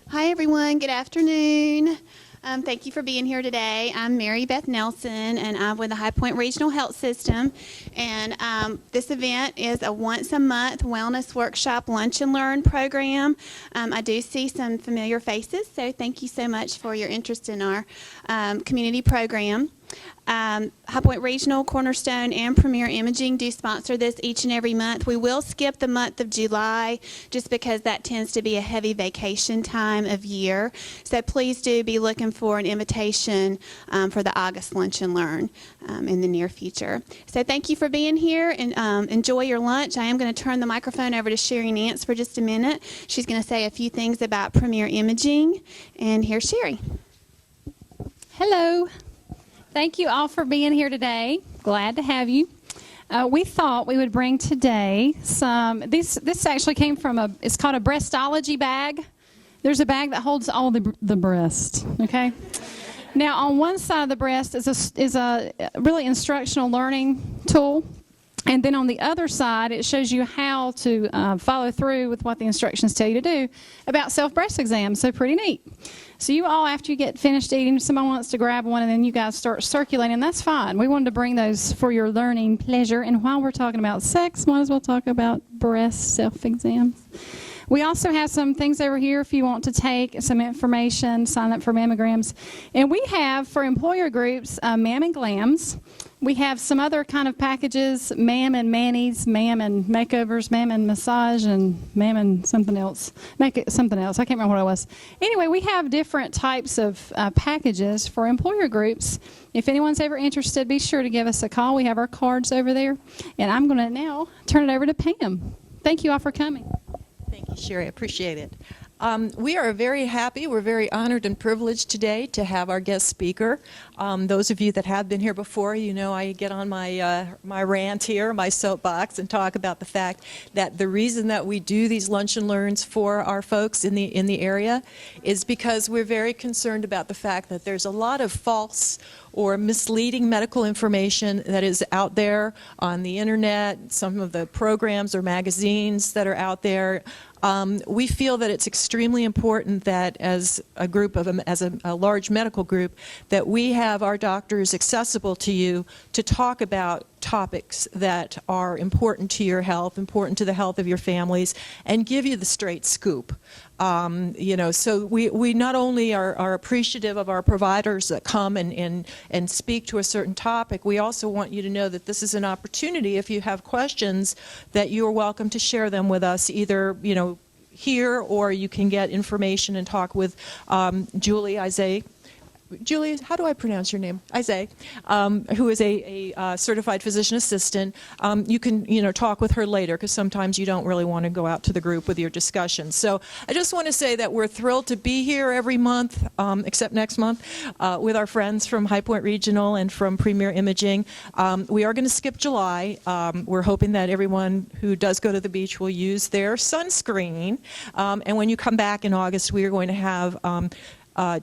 Hi, everyone. Good afternoon. Thank you for being here today. I'm Mary Beth Nelson, and I'm with the High Point Regional Health System. And this event is a once-a-month wellness workshop lunch and learn program. I do see some familiar faces, so thank you so much for your interest in our community program. High Point Regional, Cornerstone, and Premier Imaging do sponsor this each and every month. We will skip the month of July just because that tends to be a heavy vacation time of year. So please do be looking for an invitation for the August Lunch and Learn in the near future. So thank you for being here, and enjoy your lunch. I am going to turn the microphone over to Sherry Nance for just a minute. She's going to say a few things about Premier Imaging, and here's Sherry. Hello. Thank you all for being here today. Glad to have you. We thought we would bring today some, this actually came from it's called a breastology bag. There's a bag that holds all the breast, okay? Now on one side of the breast is a really instructional learning tool. And then on the other side, it shows you how to follow through with what the instructions tell you to do about self-breast exams. So pretty neat. So you all, after you get finished eating, someone wants to grab one, and then you guys start circulating. That's fine. We wanted to bring those for your learning pleasure. And while we're talking about sex, might as well talk about breast self-exams. We also have some things over here if you want to take some information, sign up for mammograms. And we have, for employer groups, Mam and Glams. We have some other kind of packages, Mam and Manis, Mam and Makeovers, Mam and Massage, and Mam and something else. Something else. I can't remember what it was. Anyway, we have different types of packages for employer groups. If anyone's ever interested, be sure to give us a call. We have our cards over there. And I'm going to now turn it over to Pam. Thank you all for coming. Thank you, Sherry. I appreciate it. We are very happy. We're very honored and privileged today to have our guest speaker. Those of you that have been here before, you know I get on my rant here, my soapbox, and talk about the fact that the reason that we do these lunch and learns for our folks in the area is because we're very concerned about the fact that there's a lot of false or misleading medical information that is out there on the internet, some of the programs or magazines that are out there. We feel that it's extremely important that as a group of a large medical group, that we have our doctors accessible to you to talk about topics that are important to your health, important to the health of your families, and give you the straight scoop. So we not only are appreciative of our providers that come and speak to a certain topic, we also want you to know that this is an opportunity, if you have questions, that you are welcome to share them with us, either, here, or you can get information and talk with Julie Izaj. Julie, how do I pronounce your name? Izaj, who is a certified physician assistant. You can, talk with her later, because sometimes you don't really want to go out to the group with your discussions. So I just want to say that we're thrilled to be here every month, except next month, with our friends from High Point Regional and from Premier Imaging. We are going to skip July. We're hoping that everyone who does go to the beach will use their sunscreen. And when you come back in August, we are going to have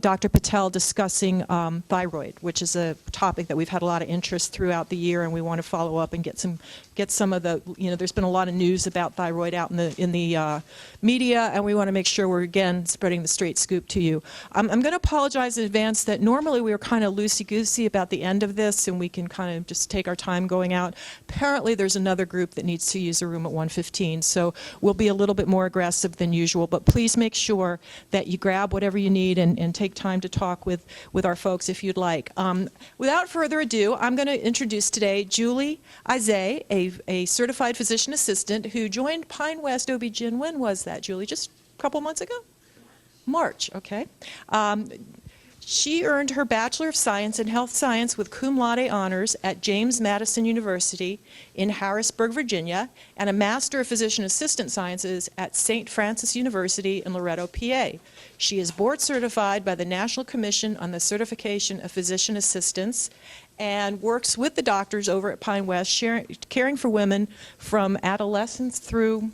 Dr. Patel discussing thyroid, which is a topic that we've had a lot of interest throughout the year, and we want to follow up and get some of the, there's been a lot of news about thyroid out in the media, and we want to make sure we're, again, spreading the straight scoop to you. I'm going to apologize in advance that normally we were kind of loosey-goosey about the end of this, and we can kind of just take our time going out. Apparently, there's another group that needs to use a room at 1:15, so we'll be a little bit more aggressive than usual, but please make sure that you grab whatever you need and take time to talk with our folks if you'd like. Without further ado, I'm going to introduce today Julie Izaj, a certified physician assistant who joined Pinewest OBGYN. When was that, Julie? Just a couple months ago? March, okay. She earned her Bachelor of Science in Health Science with cum laude honors at James Madison University in Harrisburg, Virginia, and a Master of Physician Assistant Sciences at St. Francis University in Loretto, PA. She is board certified by the National Commission on the Certification of Physician Assistants and works with the doctors over at Pinewest, caring for women from adolescence through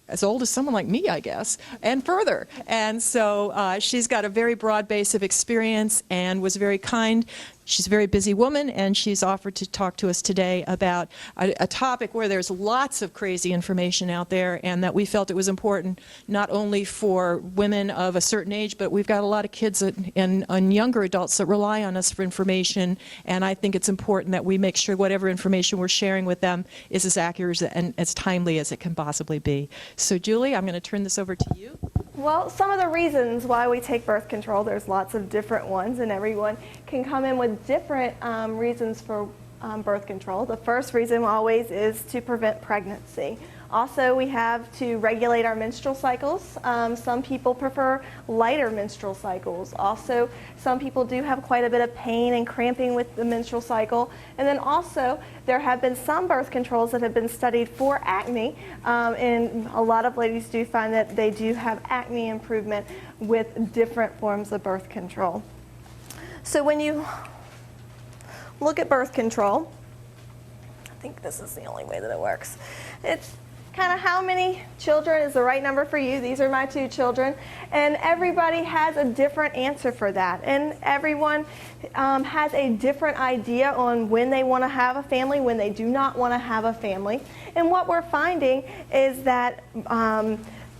as old as someone like me, I guess, and further. And so she's got a very broad base of experience and was very kind She's a very busy woman, and she's offered to talk to us today about a topic where there's lots of crazy information out there, and that we felt it was important not only for women of a certain age, but we've got a lot of kids and younger adults that rely on us for information, and I think it's important that we make sure whatever information we're sharing with them is as accurate and as timely as it can possibly be. So Julie, I'm going to turn this over to you. Well, some of the reasons why we take birth control, there's lots of different ones, and everyone can come in with different reasons for birth control. The first reason always is to prevent pregnancy. Also, we have to regulate our menstrual cycles. Some people prefer lighter menstrual cycles. Also, some people do have quite a bit of pain and cramping with the menstrual cycle. And then also, there have been some birth controls that have been studied for acne, and a lot of ladies do find that they do have acne improvement with different forms of birth control. So when you look at birth control, I think this is the only way that it works. It's kind of how many children is the right number for you. These are my 2 children, and everybody has a different answer for that, and everyone has a different idea on when they want to have a family, when they do not want to have a family. And what we're finding is that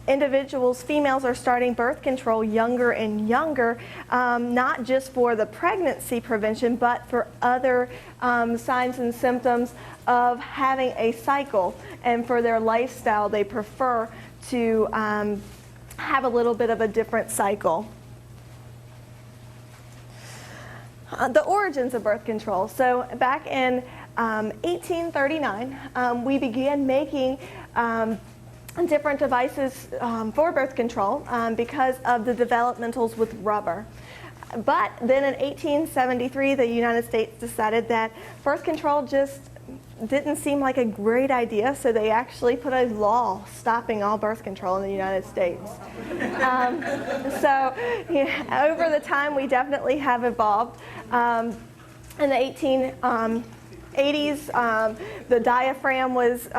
individuals, females, are starting birth control younger and younger, not just for the pregnancy prevention, but for other signs and symptoms of having a cycle. And for their lifestyle, they prefer to have a little bit of a different cycle. The origins of birth control. So back in 1839, we began making different devices for birth control because of the developmentals with rubber. But then in 1873, the United States decided that birth control just didn't seem like a great idea, so they actually put a law stopping all birth control in the United States. So over the time, we definitely have evolved. In the 1880s, the diaphragm was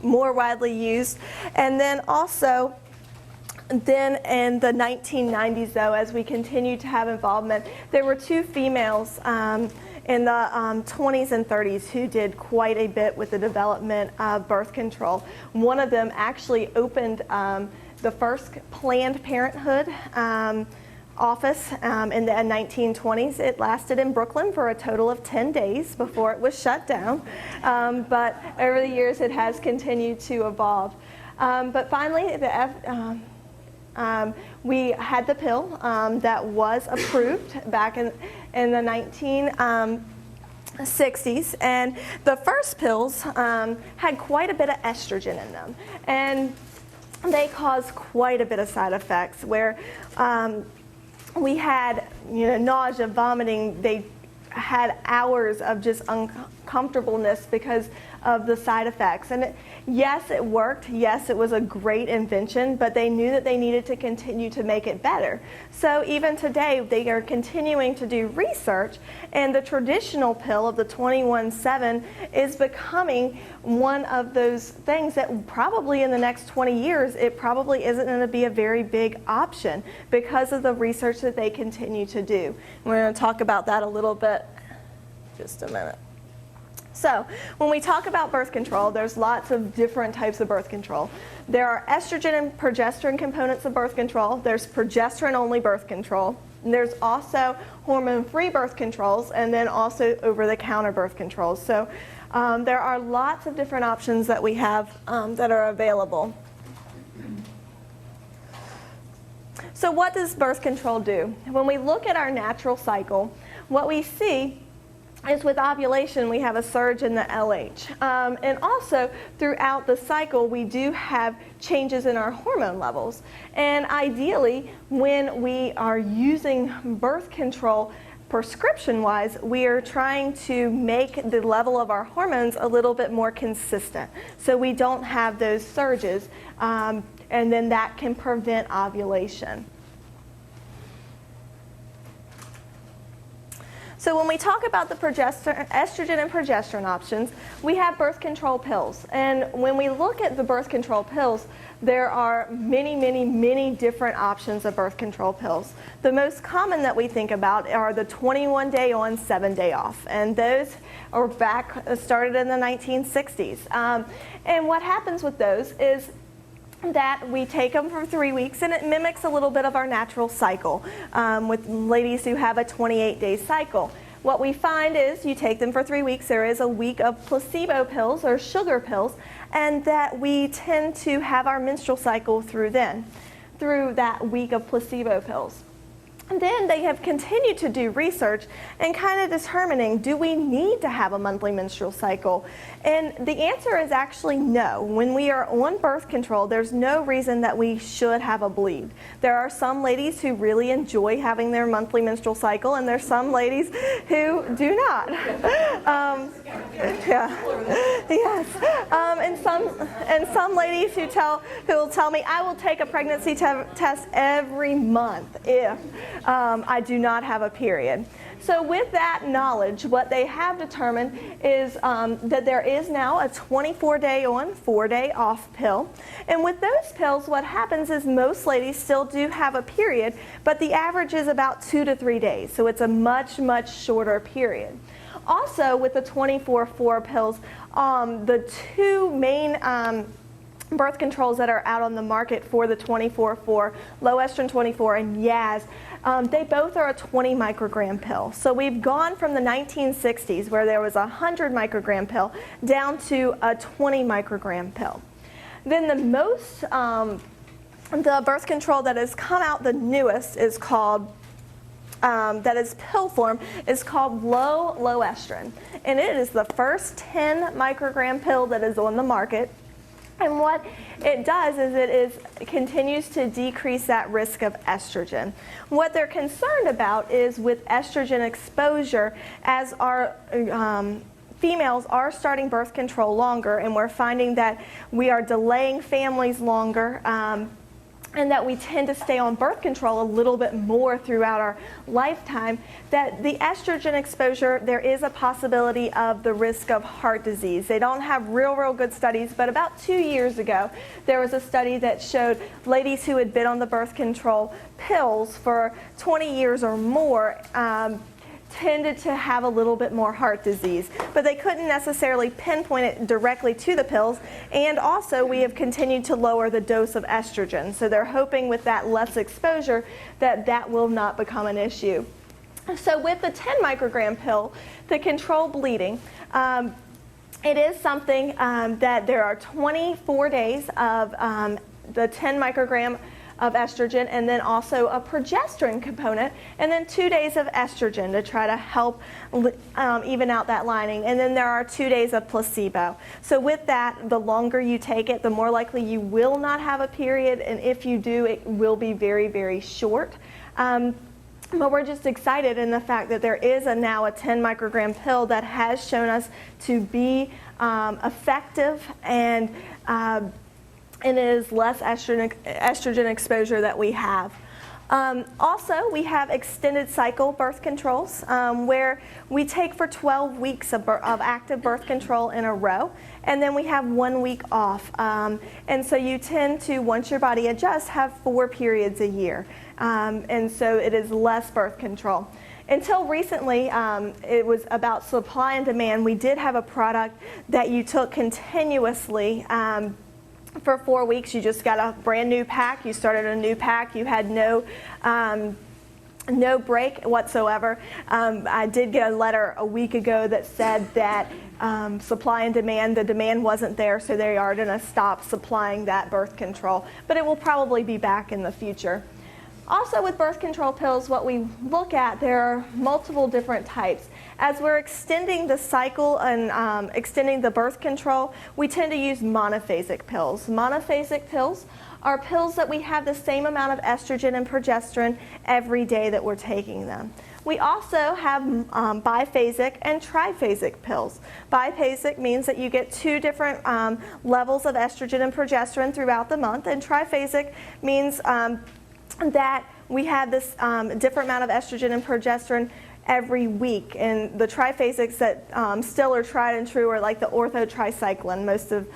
more widely used. And then also, then in the 1990s, though, as we continued to have involvement, there were 2 females in the 20s and 30s who did quite a bit with the development of birth control. One of them actually opened the first Planned Parenthood office in the 1920s. It lasted in Brooklyn for a total of 10 days before it was shut down. But over the years, it has continued to evolve. But finally, we had the pill that was approved back in the 1960s, and the first pills had quite a bit of estrogen in them, and they caused quite a bit of side effects where we had nausea, vomiting. They had hours of just uncomfortableness because of the side effects. And yes, it worked. Yes, it was a great invention, but they knew that they needed to continue to make it better. So even today, they are continuing to do research, and the traditional pill of the 21-7 is becoming one of those things that probably in the next 20 years, it probably isn't going to be a very big option because of the research that they continue to do. We're going to talk about that a little bit. Just a minute. So when we talk about birth control, there's lots of different types of birth control. There are estrogen and progesterone components of birth control. There's progesterone-only birth control. And there's also hormone-free birth controls, and then also over-the-counter birth controls. So there are lots of different options that we have that are available. So what does birth control do? When we look at our natural cycle, what we see is with ovulation, we have a surge in the LH. And also, throughout the cycle, we do have changes in our hormone levels. And ideally, when we are using birth control prescription-wise, we are trying to make the level of our hormones a little bit more consistent, so we don't have those surges, and then that can prevent ovulation. So when we talk about the estrogen and progesterone options, we have birth control pills. And when we look at the birth control pills, there are many, many, many different options of birth control pills. The most common that we think about are the 21-day on, 7-day off. And those are started in the 1960s. And what happens with those is that we take them for 3 weeks, and it mimics a little bit of our natural cycle with ladies who have a 28-day cycle. What we find is you take them for 3 weeks, there is a week of placebo pills or sugar pills, and that we tend to have our menstrual cycle through that week of placebo pills. And then they have continued to do research and kind of determining, do we need to have a monthly menstrual cycle? And the answer is actually no. When we are on birth control, there's no reason that we should have a bleed. There are some ladies who really enjoy having their monthly menstrual cycle, and there's some ladies who do not. And some ladies who will tell me, I will take a pregnancy test every month if I do not have a period. So with that knowledge, what they have determined is that there is now a 24-day on, 4-day off pill. And with those pills, what happens is most ladies still do have a period, but the average is about 2 to 3 days. So it's a much, much shorter period. Also, with the 24-4 pills, the two main birth controls that are out on the market for the 24-4, low estrogen 24 and Yaz, they both are a 20 microgram pill. So we've gone from the 1960s, where there was a 100 microgram pill, down to a 20 microgram pill. Then the birth control that has come out the newest is called, that is pill form, is called low estrogen. And it is the first 10 microgram pill that is on the market. And what it does is it continues to decrease that risk of estrogen. What they're concerned about is with estrogen exposure, as our females are starting birth control longer, and we're finding that we are delaying families longer, and that we tend to stay on birth control a little bit more throughout our lifetime, that the estrogen exposure, there is a possibility of the risk of heart disease. They don't have real good studies, but about 2 years ago, there was a study that showed ladies who had been on the birth control pills for 20 years or more tended to have a little bit more heart disease, but they couldn't necessarily pinpoint it directly to the pills. And also, we have continued to lower the dose of estrogen, so they're hoping with that less exposure that will not become an issue. So with the 10 microgram pill to control bleeding, it is something that there are 24 days of the 10 microgram of estrogen, and then also a progesterone component, and then 2 days of estrogen to try to help even out that lining. And then there are 2 days of placebo. So with that, the longer you take it, the more likely you will not have a period, and if you do, it will be very, very short. But we're just excited in the fact that there is now a 10 microgram pill that has shown us to be effective, and it is less estrogen exposure that we have. Also, we have extended cycle birth controls, where we take for 12 weeks of active birth control in a row, and then we have 1 week off. And so you tend to, once your body adjusts, have 4 periods a year. And so it is less birth control. Until recently, it was about supply and demand. We did have a product that you took continuously for 4 weeks. You just got a brand new pack. You started a new pack. You had no break whatsoever. I did get a letter a week ago that said that supply and demand, the demand wasn't there, so they are going to stop supplying that birth control. But it will probably be back in the future. Also, with birth control pills, what we look at, there are multiple different types. As we're extending the cycle and extending the birth control, we tend to use monophasic pills. Monophasic pills are pills that we have the same amount of estrogen and progesterone every day that we're taking them. We also have biphasic and triphasic pills. Biphasic means that you get 2 different levels of estrogen and progesterone throughout the month, and triphasic means that we have this different amount of estrogen and progesterone every week. And the triphasics that still are tried and true are like the orthotricycline. Most of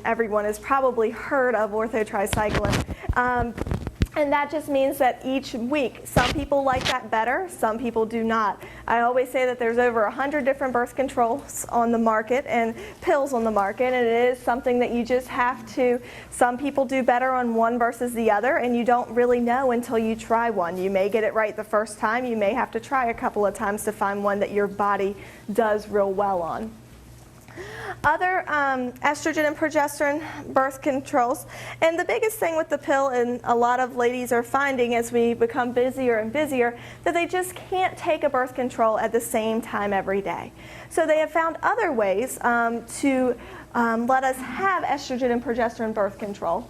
everyone has probably heard of orthotricycline. And that just means that each week, some people like that better, some people do not. I always say that there's over 100 different birth controls on the market and pills on the market, and it is something that you just have to, some people do better on one versus the other, and you don't really know until you try one. You may get it right the first time, you may have to try a couple of times to find one that your body does real well on. Other estrogen and progesterone birth controls, and the biggest thing with the pill, and a lot of ladies are finding as we become busier and busier, that they just can't take a birth control at the same time every day. So they have found other ways to let us have estrogen and progesterone birth control.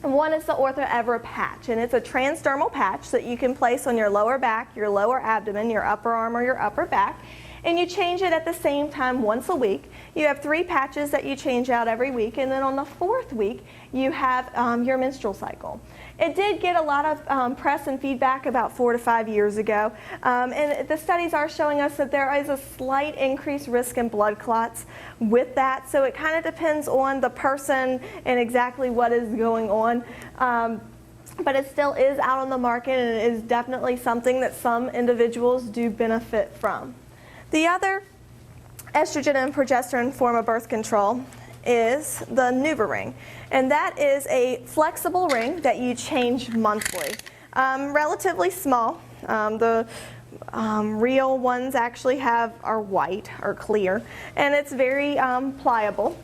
One is the OrthoEvra patch, and it's a transdermal patch that you can place on your lower back, your lower abdomen, your upper arm, or your upper back. And you change it at the same time once a week. You have 3 patches that you change out every week, and then on the 4th week, you have your menstrual cycle. It did get a lot of press and feedback about 4 to 5 years ago, and the studies are showing us that there is a slight increased risk in blood clots with that, so it kind of depends on the person and exactly what is going on. But it still is out on the market, and it is definitely something that some individuals do benefit from. The other estrogen and progesterone form of birth control is the NuvaRing, and that is a flexible ring that you change monthly. Relatively small. The real ones actually are white or clear, and it's very pliable.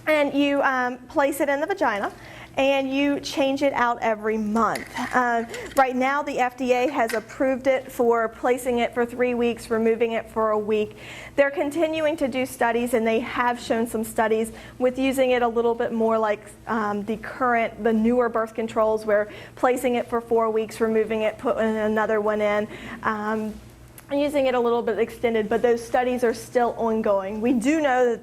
And you place it in the vagina, and you change it out every month. Right now, the FDA has approved it for placing it for 3 weeks, removing it for a week. They're continuing to do studies, and they have shown some studies with using it a little bit more like the newer birth controls, where placing it for 4 weeks, removing it, putting another one in. Using it a little bit extended, but those studies are still ongoing. We do know that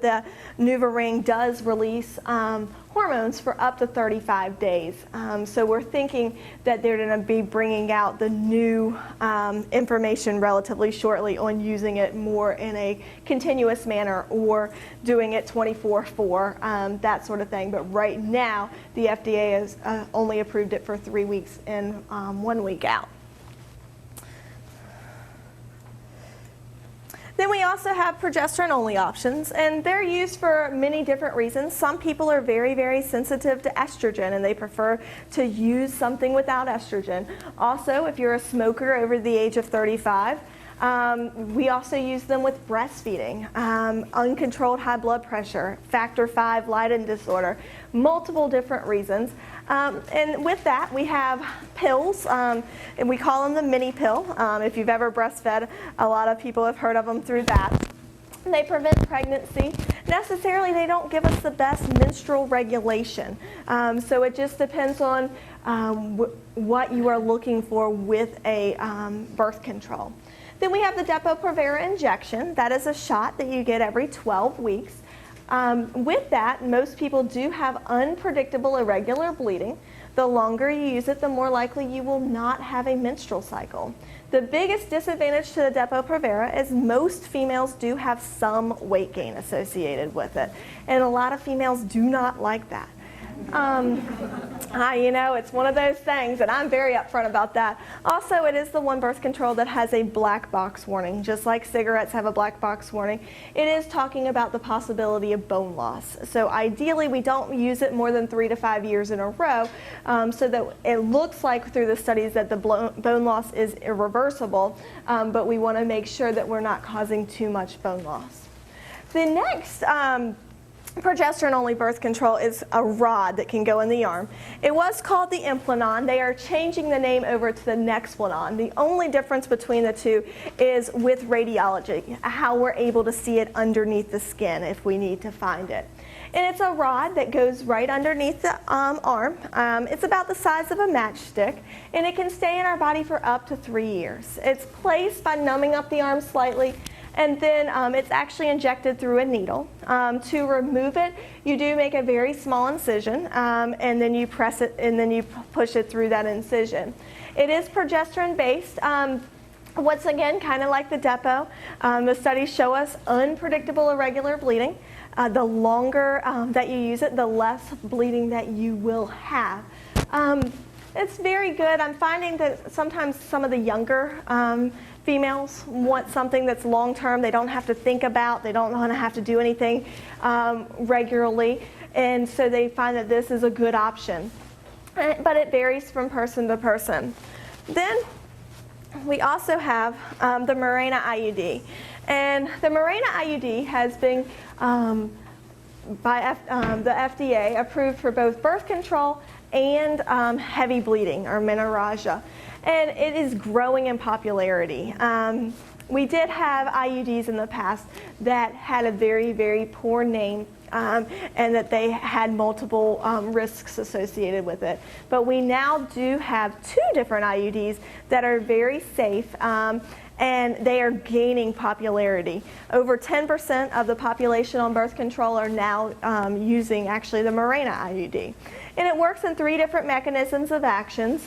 the NuvaRing does release hormones for up to 35 days. So we're thinking that they're going to be bringing out the new information relatively shortly on using it more in a continuous manner or doing it 24/4, that sort of thing. But right now, the FDA has only approved it for 3 weeks and 1 week out. Then we also have progesterone-only options, and they're used for many different reasons. Some people are very, very sensitive to estrogen, and they prefer to use something without estrogen. Also, if you're a smoker over the age of 35, we also use them with breastfeeding, uncontrolled high blood pressure, factor V Leiden disorder, multiple different reasons. And with that, we have pills, and we call them the mini pill. If you've ever breastfed, a lot of people have heard of them through that. They prevent pregnancy. Necessarily, they don't give us the best menstrual regulation. So it just depends on what you are looking for with a birth control. Then we have the Depo-Provera injection. That is a shot that you get every 12 weeks. With that, most people do have unpredictable irregular bleeding. The longer you use it, the more likely you will not have a menstrual cycle. The biggest disadvantage to the Depo-Provera is most females do have some weight gain associated with it, and a lot of females do not like that. You know, it's one of those things, and I'm very upfront about that. Also, it is the one birth control that has a black box warning. Just like cigarettes have a black box warning, it is talking about the possibility of bone loss. So ideally, we don't use it more than 3 to 5 years in a row, so that it looks like through the studies that the bone loss is irreversible, but we want to make sure that we're not causing too much bone loss. The next progesterone-only birth control is a rod that can go in the arm. It was called the Implanon. They are changing the name over to the Nexplanon. The only difference between the two is with radiology, how we're able to see it underneath the skin if we need to find it. And it's a rod that goes right underneath the arm. It's about the size of a matchstick, and it can stay in our body for up to 3 years. It's placed by numbing up the arm slightly, and then it's actually injected through a needle. To remove it, you do make a very small incision, and then you press it, and then you push it through that incision. It is progesterone based. Once again, kind of like the depot, the studies show us unpredictable irregular bleeding. The longer that you use it, the less bleeding that you will have. It's very good. I'm finding that sometimes some of the younger females want something that's long-term. They don't have to think about, they don't want to have to do anything regularly, and so they find that this is a good option. But it varies from person to person. Then we also have the Mirena IUD. And the Mirena IUD has been, by the FDA, approved for both birth control and heavy bleeding, or menorrhagia. And it is growing in popularity. We did have IUDs in the past that had a very, very poor name, and that they had multiple risks associated with it. But we now do have 2 different IUDs that are very safe, and they are gaining popularity. Over 10% of the population on birth control are now using actually the Mirena IUD. And it works in 3 different mechanisms of actions.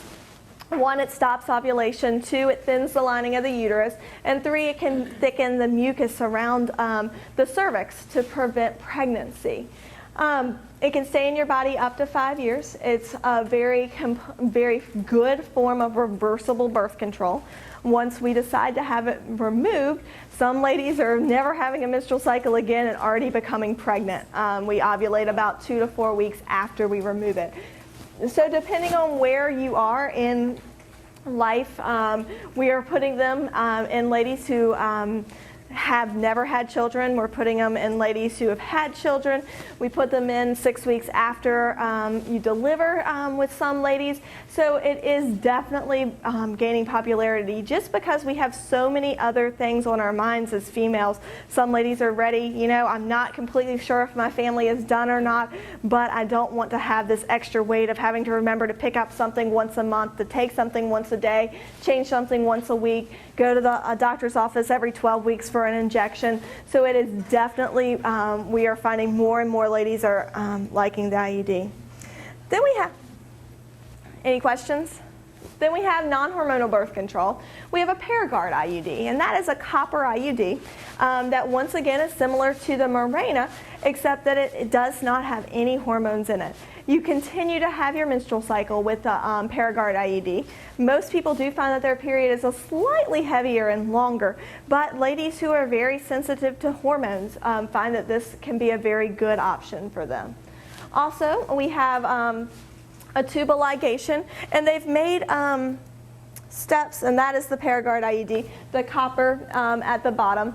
1, it stops ovulation. 2, it thins the lining of the uterus. And 3, it can thicken the mucus around the cervix to prevent pregnancy. It can stay in your body up to 5 years. It's a very good form of reversible birth control. Once we decide to have it removed, some ladies are never having a menstrual cycle again and already becoming pregnant. We ovulate about 2 to 4 weeks after we remove it. So depending on where you are in life, we are putting them in ladies who have never had children. We're putting them in ladies who have had children. We put them in 6 weeks after you deliver with some ladies. So it is definitely gaining popularity just because we have so many other things on our minds as females. Some ladies are ready, you know, I'm not completely sure if my family is done or not, but I don't want to have this extra weight of having to remember to pick up something once a month, to take something once a day, change something once a week, go to the doctor's office every 12 weeks for an injection. So it is definitely, we are finding more and more ladies are liking the IUD. Then we have, any questions? Then we have non-hormonal birth control. We have a Paragard IUD, and that is a copper IUD that once again is similar to the Mirena, except that it does not have any hormones in it. You continue to have your menstrual cycle with the Paragard IUD. Most people do find that their period is a slightly heavier and longer, but ladies who are very sensitive to hormones find that this can be a very good option for them. Also, we have a tubal ligation, and they've made steps, and that is the Paragard IUD, the copper at the bottom,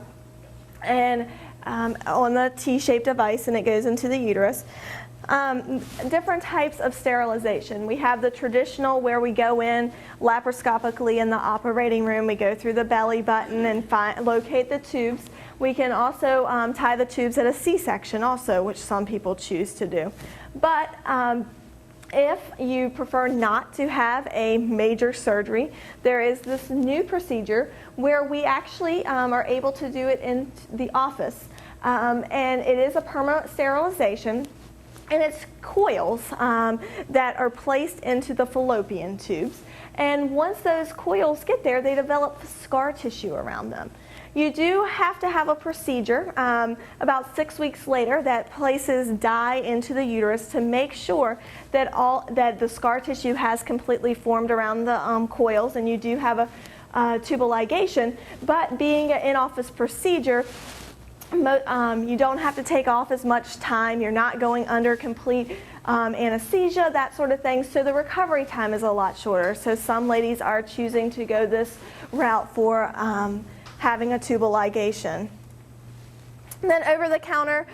and on the T-shaped device, and it goes into the uterus. Different types of sterilization. We have the traditional where we go in laparoscopically in the operating room. We go through the belly button and locate the tubes. We can also tie the tubes at a C-section also, which some people choose to do. But if you prefer not to have a major surgery, there is this new procedure where we actually are able to do it in the office. And it is a permanent sterilization. And it's coils that are placed into the fallopian tubes. And once those coils get there, they develop scar tissue around them. You do have to have a procedure about 6 weeks later that places dye into the uterus to make sure that the scar tissue has completely formed around the coils, and you do have a tubal ligation. But being an in-office procedure, you don't have to take off as much time. You're not going under complete anesthesia, that sort of thing. So the recovery time is a lot shorter. So some ladies are choosing to go this route for having a tubal ligation. And then over-the-counter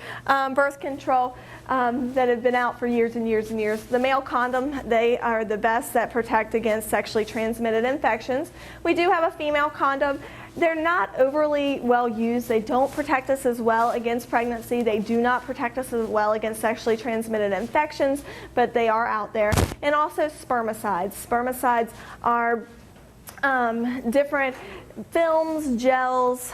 birth control that have been out for years and years and years. The male condom, they are the best that protect against sexually transmitted infections. We do have a female condom. They're not overly well used. They don't protect us as well against pregnancy. They do not protect us as well against sexually transmitted infections, but they are out there. And also spermicides. Spermicides are different films, gels,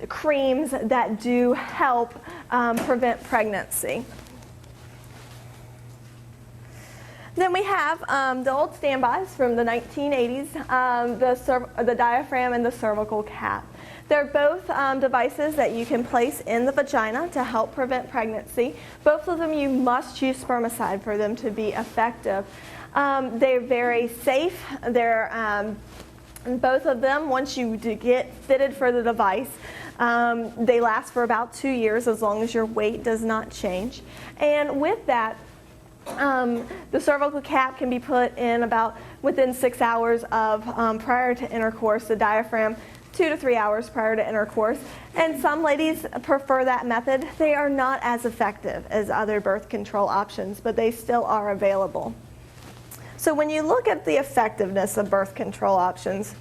creams that do help prevent pregnancy. Then we have the old standbys from the 1980s, the diaphragm and the cervical cap. They're both devices that you can place in the vagina to help prevent pregnancy. Both of them, you must use spermicide for them to be effective. They're very safe. They're both of them, once you get fitted for the device, they last for about 2 years as long as your weight does not change. And with that, the cervical cap can be put in about within 6 hours of prior to intercourse. The diaphragm 2 to 3 hours prior to intercourse. And some ladies prefer that method. They are not as effective as other birth control options, but they still are available. So when you look at the effectiveness of birth control options,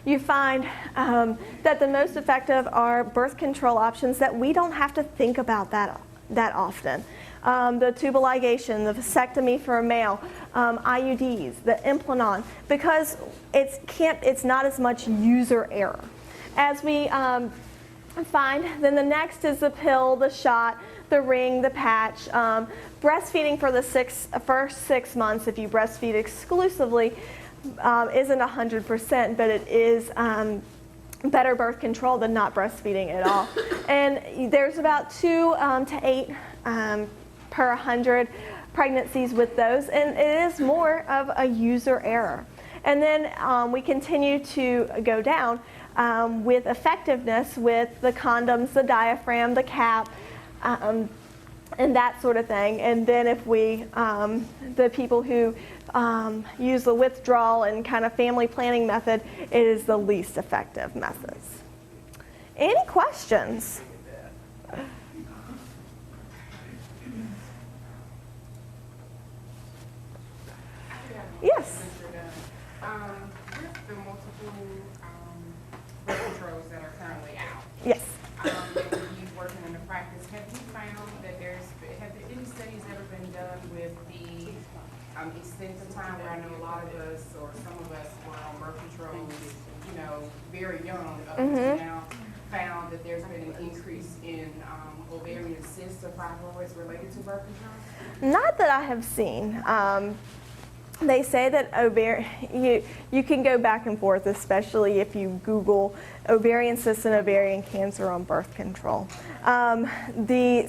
you find that the most effective are birth control options that we don't have to think about that often. The tubal ligation, the vasectomy for a male, IUDs, the Implanon, because it's not as much user error. As we find, then the next is the pill, the shot, the ring, the patch. Breastfeeding for the first 6 months, if you breastfeed exclusively, isn't 100%, but it is better birth control than not breastfeeding at all. And there's about 2 to 8 per 100 pregnancies with those, and it is more of a user error. And then we continue to go down with effectiveness with the condoms, the diaphragm, the cap, and that sort of thing. And then if we, the people who use the withdrawal and kind of family planning method, it is the least effective methods. Any questions? Yes. With the multiple birth controls that are currently out, Yes. and you working in the practice, have you found that have there any studies ever been done with the extent of time where I know a lot of us or some of us were on birth controls, very young up until now, found that there's been an increase in ovarian cysts or fibroids related to birth control? Not that I have seen. They say that you can go back and forth, especially if you Google ovarian cysts and ovarian cancer on birth control. The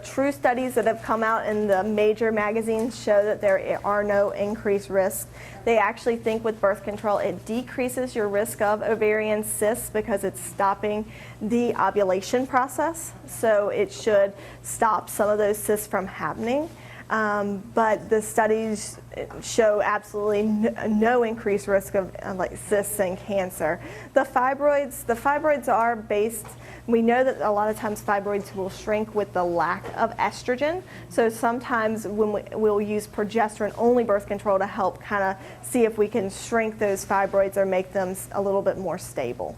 true studies that have come out in the major magazines show that there are no increased risks. They actually think with birth control it decreases your risk of ovarian cysts because it's stopping the ovulation process. So it should stop some of those cysts from happening. But the studies show absolutely no increased risk of like cysts and cancer. The fibroids are based, we know that a lot of times fibroids will shrink with the lack of estrogen. So sometimes when we'll use progesterone-only birth control to help kind of see if we can shrink those fibroids or make them a little bit more stable.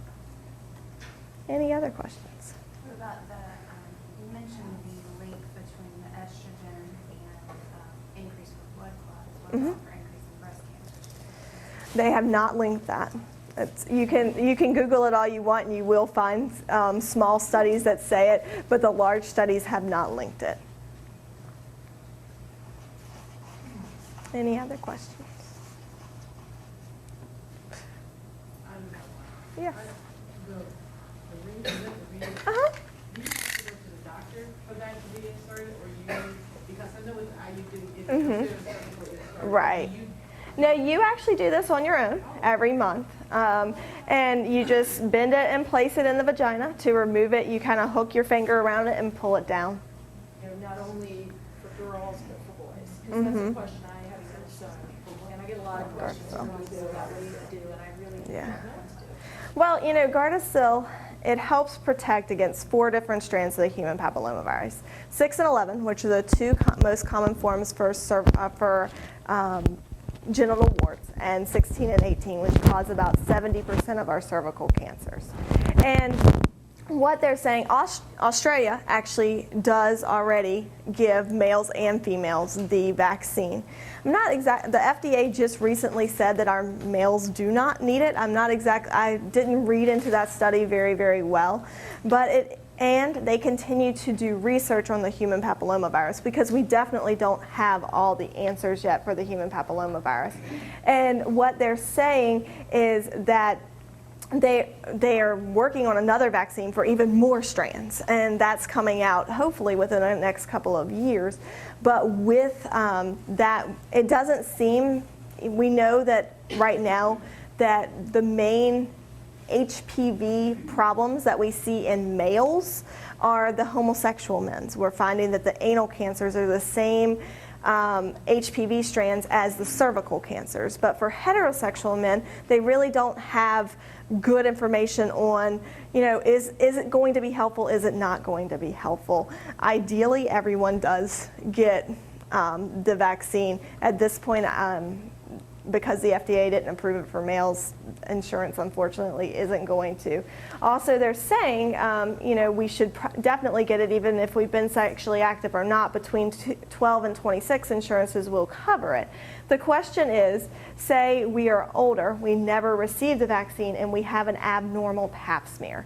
Any other questions? What about you mentioned the link between the estrogen and increase with blood clots. What about for increase in breast cancer? They have not linked that. You can Google it all you want and you will find small studies that say it, but the large studies have not linked it. Any other questions? Yeah. Uh-huh. Do you have to go to the doctor for that to be inserted, or because I know with IUD, it's considered surgical insertion. Right. No, you actually do this on your own every month. And you just bend it and place it in the vagina. To remove it, you kind of hook your finger around it and pull it down. Not only for girls, but for boys. Because that's a question I have as a son. And I get a lot of questions from people about what do you do, and I really don't know what to do. Well, Gardasil, it helps protect against 4 different strands of the human papillomavirus. 6 and 11, which are the 2 most common forms for genital warts, and 16 and 18, which cause about 70% of our cervical cancers. And what they're saying, Australia actually does already give males and females the vaccine. The FDA just recently said that our males do not need it. I didn't read into that study very, very well, but And they continue to do research on the human papillomavirus because we definitely don't have all the answers yet for the human papillomavirus. And what they're saying is that they are working on another vaccine for even more strands, and that's coming out hopefully within the next couple of years. But with that, it doesn't seem, we know that right now that the main HPV problems that we see in males are the homosexual men's. We're finding that the anal cancers are the same HPV strands as the cervical cancers. But for heterosexual men, they really don't have good information on, is it going to be helpful, is it not going to be helpful? Ideally, everyone does get the vaccine. At this point, because the FDA didn't approve it for males, insurance unfortunately isn't going to. Also, they're saying, we should definitely get it even if we've been sexually active or not. Between 12 and 26, insurances will cover it. The question is, say we are older, we never received the vaccine, and we have an abnormal pap smear.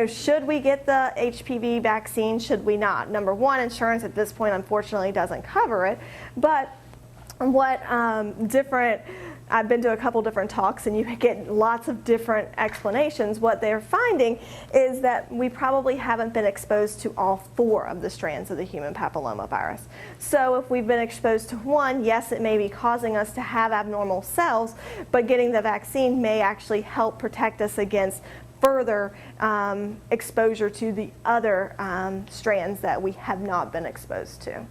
Should we get the HPV vaccine? Should we not? Number one, insurance at this point unfortunately doesn't cover it, but what I've been to a couple different talks and you get lots of different explanations. What they're finding is that we probably haven't been exposed to all 4 of the strands of the human papillomavirus. So if we've been exposed to one, yes, it may be causing us to have abnormal cells, but getting the vaccine may actually help protect us against further exposure to the other strands that we have not been exposed to.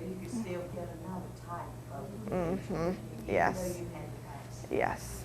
You could still get another type of even Yes. though you had the vaccine. Yes.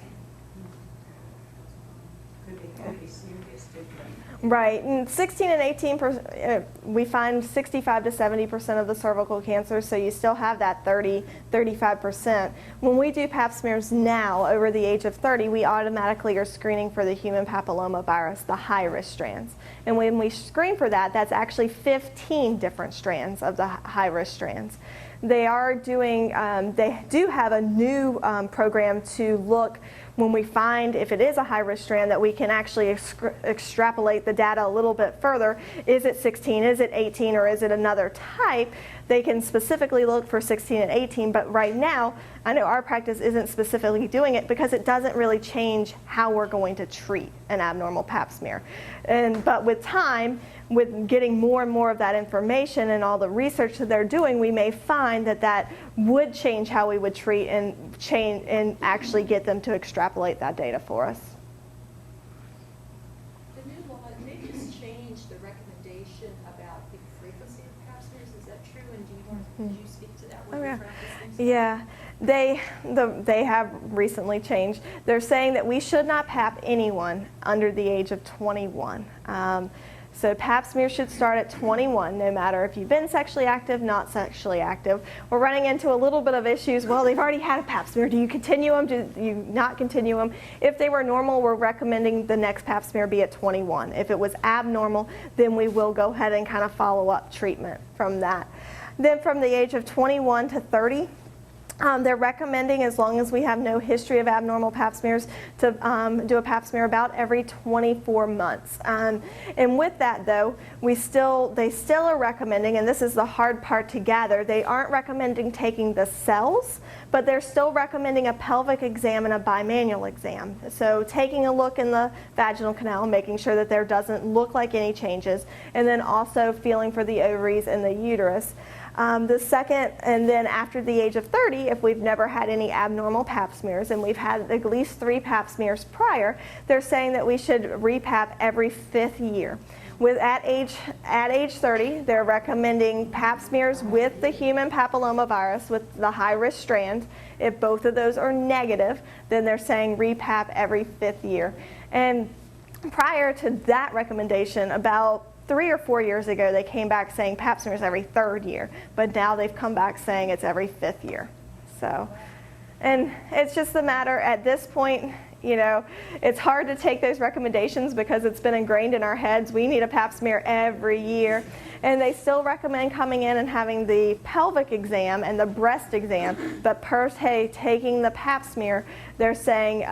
Could be serious difference. Right, and 16 and 18%, we find 65 to 70% of the cervical cancers, so you still have that 35%. When we do pap smears now, over the age of 30, we automatically are screening for the human papillomavirus, the high-risk strands. And when we screen for that, that's actually 15 different strands of the high-risk strands. They are doing, they do have a new program to look when we find if it is a high-risk strand that we can actually extrapolate the data a little bit further. Is it 16, is it 18, or is it another type? They can specifically look for 16 and 18, but right now, I know our practice isn't specifically doing it because it doesn't really change how we're going to treat an abnormal pap smear. But with time, with getting more and more of that information and all the research that they're doing, we may find that that would change how we would treat and actually get them to extrapolate that data for us. The new law, they just changed the recommendation about the frequency of pap smears. Is that true? And could you speak to that? Oh, yeah. Yeah, they have recently changed. They're saying that we should not pap anyone under the age of 21. So pap smear should start at 21, no matter if you've been sexually active, not sexually active. We're running into a little bit of issues. Well, they've already had a pap smear. Do you continue them? Do you not continue them? If they were normal, we're recommending the next pap smear be at 21. If it was abnormal, then we will go ahead and kind of follow up treatment from that. Then from the age of 21 to 30, they're recommending, as long as we have no history of abnormal pap smears, to do a pap smear about every 24 months. And with that, though, they still are recommending, and this is the hard part to gather, they aren't recommending taking the cells, but they're still recommending a pelvic exam and a bimanual exam. So taking a look in the vaginal canal, making sure that there doesn't look like any changes, and then also feeling for the ovaries and the uterus. The second, and then after the age of 30, if we've never had any abnormal pap smears and we've had at least 3 pap smears prior, they're saying that we should repap every 5th year. At age 30, they're recommending pap smears with the human papillomavirus, with the high-risk strand. If both of those are negative, then they're saying repap every 5th year. And prior to that recommendation, about 3 or 4 years ago, they came back saying pap smears every 3rd year, but now they've come back saying it's every 5th year. So, and it's just a matter at this point, it's hard to take those recommendations because it's been ingrained in our heads. We need a pap smear every year. And they still recommend coming in and having the pelvic exam and the breast exam, but per se taking the pap smear, they're saying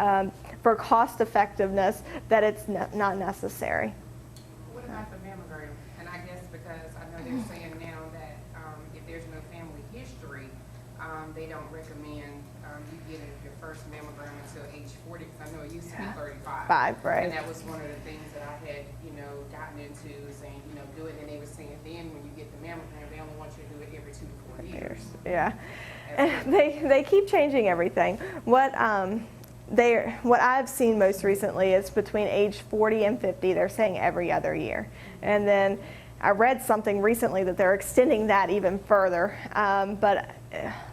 for cost effectiveness that it's not necessary. What about the mammogram? And I guess because I know they're saying now that if there's no family history, they don't recommend you getting your first mammogram until age 40, because I know it used to be 35. Right. And that was one of the things that I had, gotten into, saying, do it. And they were saying then when you get the mammogram, they only want you to do it every 2 to 4 years. Yeah. They keep changing everything. What I've seen most recently is between age 40 and 50, they're saying every other year. And then I read something recently that they're extending that even further. But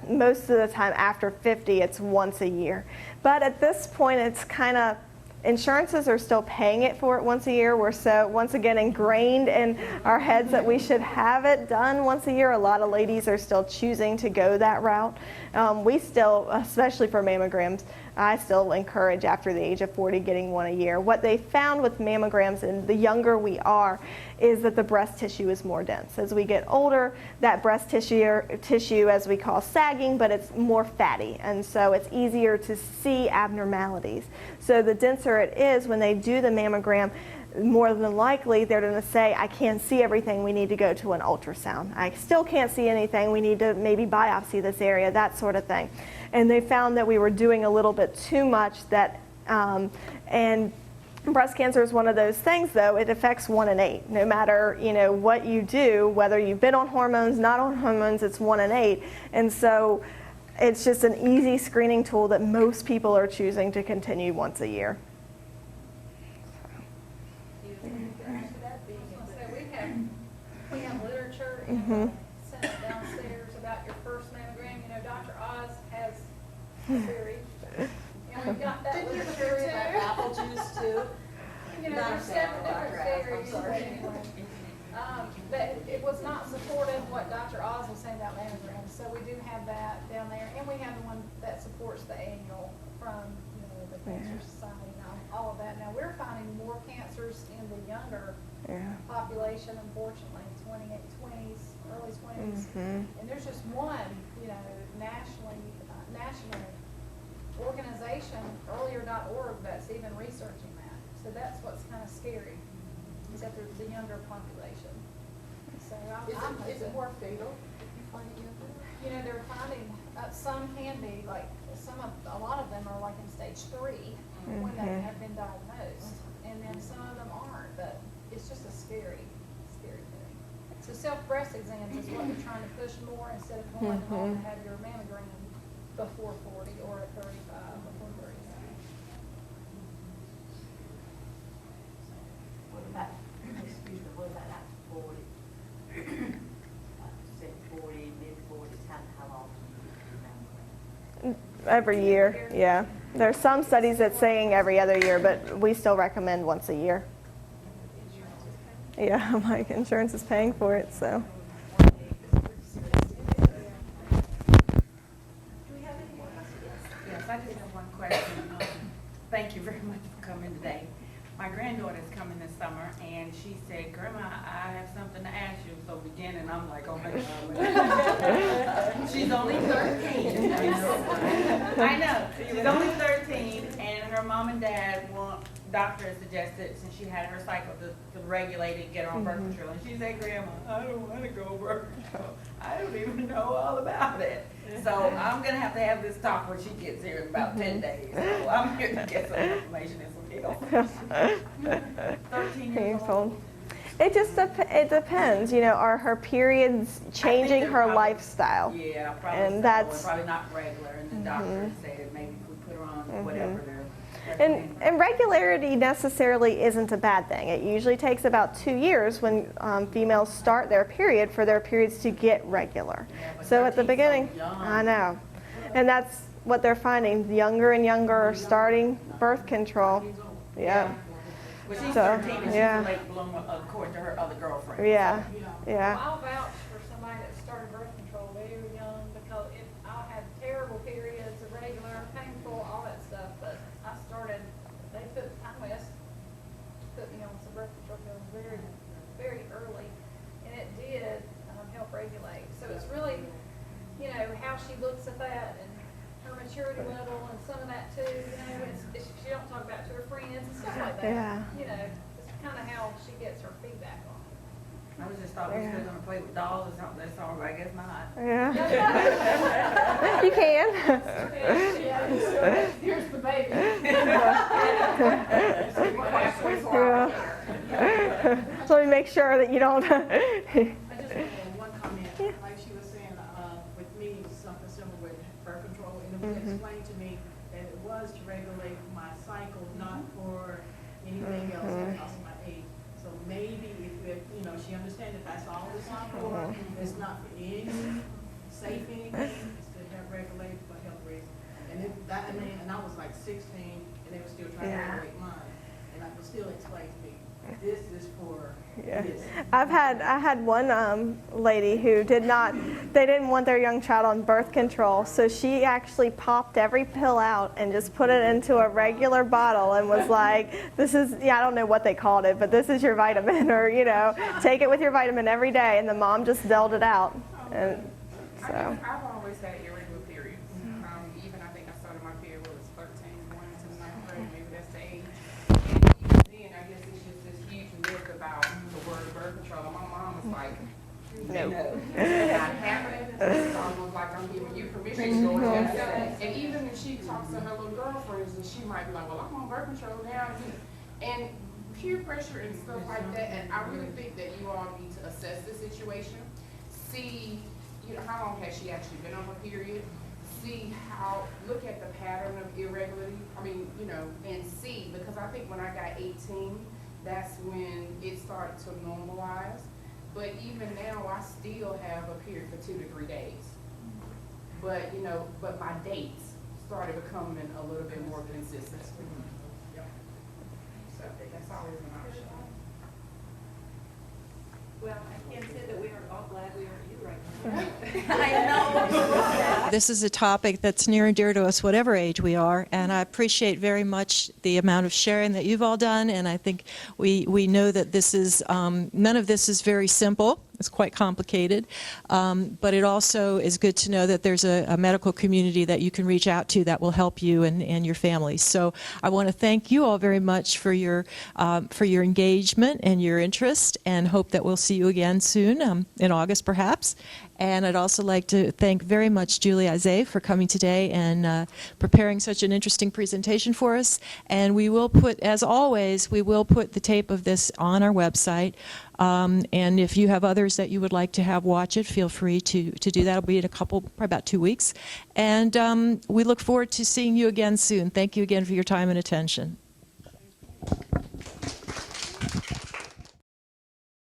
most of the time after 50, it's once a year. But at this point, it's kind of, insurances are still paying it for it once a year. We're so, once again, ingrained in our heads that we should have it done once a year. A lot of ladies are still choosing to go that route. We still, especially for mammograms, I still encourage after the age of 40 getting one a year. What they found with mammograms, and the younger we are, is that the breast tissue is more dense. As we get older, that breast tissue, as we call sagging, but it's more fatty, and so it's easier to see abnormalities. So the denser it is, when they do the mammogram, more than likely they're going to say, I can't see everything, we need to go to an ultrasound. I still can't see anything, we need to maybe biopsy this area, that sort of thing. And they found that we were doing a little bit too much, that, and breast cancer is one of those things, though. It affects 1 in 8. No matter what you do, whether you've been on hormones, not on hormones, it's 1 in 8. And so it's just an easy screening tool that most people are choosing to continue once a year. We have literature in the Senate downstairs about your first mammogram. Dr. Oz has a theory. And we've got that literature about apple juice too. There's 7 different theories. But anyway, but it was not supportive what Dr. Oz was saying about mammograms. So we do have that down there, and we have the one that supports the annual from the Cancer Society and all of that. Now we're finding more cancers in the younger population, unfortunately, 20s, early 20s, and there's just one, national organization, earlier.org, that's even researching that. So that's what's kind of scary, is that there's the younger population. So Is it more fatal if you find it younger? They're finding some can be like a lot of them are like in stage 3 when they have been diagnosed, and then some of them aren't. But it's just a scary thing. So self-breast exams is what they're trying to push more, instead of going home to have your mammogram before 40 or at 35 before 35. What about after 40? Say 40, mid-40s, how often do you do mammogram? Every year, yeah. There's some studies that's saying every other year, but we still recommend once a year. Yeah, my insurance is paying for it, so. Do we have any more questions? Yes, I just have one question. Thank you very much for coming today. My granddaughter's coming this summer, and she said, Grandma, I have something to ask you. So beginning, I'm like, oh my God. She's only 13. I know. She's only 13, and her mom and dad doctor has suggested, since she had her cycle, to regulate it, get her on birth control. And she said, Grandma, I don't want to go birth control. I don't even know all about it. So I'm going to have this talk when she gets here in about 10 days. So I'm here to get some information and some help. 13 years old. It just it depends. Are her periods changing her lifestyle? Yeah, probably. And so, that's probably not regular. And the doctor said maybe if we put her on whatever they're. And regularity necessarily isn't a bad thing. It usually takes about 2 years when females start their period for their periods to get regular. Yeah, So at the 13's beginning, so young. I know. And that's what they're finding. Younger and younger are starting birth control. Yeah. But she's So, 13 and she's yeah. a late bloomer according to her other girlfriend. Yeah. Well, Yeah. I'll vouch for somebody that started birth control very young, because I had terrible periods, irregular, painful, all that stuff. But I started, they put Pinewest, put me on some birth control pills very, very early, and it did help regulate. So it's really, how she looks at that, and her maturity level and some of that too, she don't talk about it to her friends and stuff like that. Yeah. It's kind of how she gets her feedback on it. I was just thought we were still gonna play with dolls or something, that's all, I guess not. Yeah. You can. Here's the baby. Yeah. So we make sure that you don't. I just want to add one comment. Like she was saying, with me, something similar with birth control, and it was explained to me that it was to regulate my cycle, not for anything else because of my age. So maybe if she understands that that's all it's not for, it's not for any safe anything, it's to have regulated for health reasons. And and I was like 16, and they were still trying to regulate mine, and I could still explain to me, this is for this. I had one lady who they didn't want their young child on birth control, so she actually popped every pill out and just put it into a regular bottle and was like, this is, I don't know what they called it, but this is your vitamin, or, take it with your vitamin every day, and the mom just dealt it out. And so. I've always had irregular periods. Even I think I started my period when I was 13, going into the 9th grade, maybe that's the age. And even then, I guess it's just this huge myth about the word birth control. And my mom was like, no. It's not happening. It's almost like I'm giving you permission to go ahead and say that. And even if she talks to her little girlfriends, and she might be like, well, I'm on birth control now. And peer pressure and stuff like that. And I really think that you all need to assess the situation. See, how long has she actually been on her period? See look at the pattern of irregularity. And see, because I think when I got 18, that's when it started to normalize. But even now, I still have a period for 2 to 3 days. But, but my dates started becoming a little bit more consistent. Yep. So that's always an option. Well, I can't say that we are all glad we are you right now. This is a topic that's near and dear to us, whatever age we are, and I appreciate very much the amount of sharing that you've all done, and I think we know that this is, none of this is very simple. It's quite complicated, but it also is good to know that there's a medical community that you can reach out to that will help you and your family. So I want to thank you all very much for your engagement and your interest, and hope that we'll see you again soon, in August perhaps. And I'd also like to thank very much Julie Izaj for coming today and preparing such an interesting presentation for us. And we will put, as always, we will put the tape of this on our website. And if you have others that you would like to have watch it, feel free to do that. It'll be in probably about 2 weeks. And we look forward to seeing you again soon. Thank you again for your time and attention.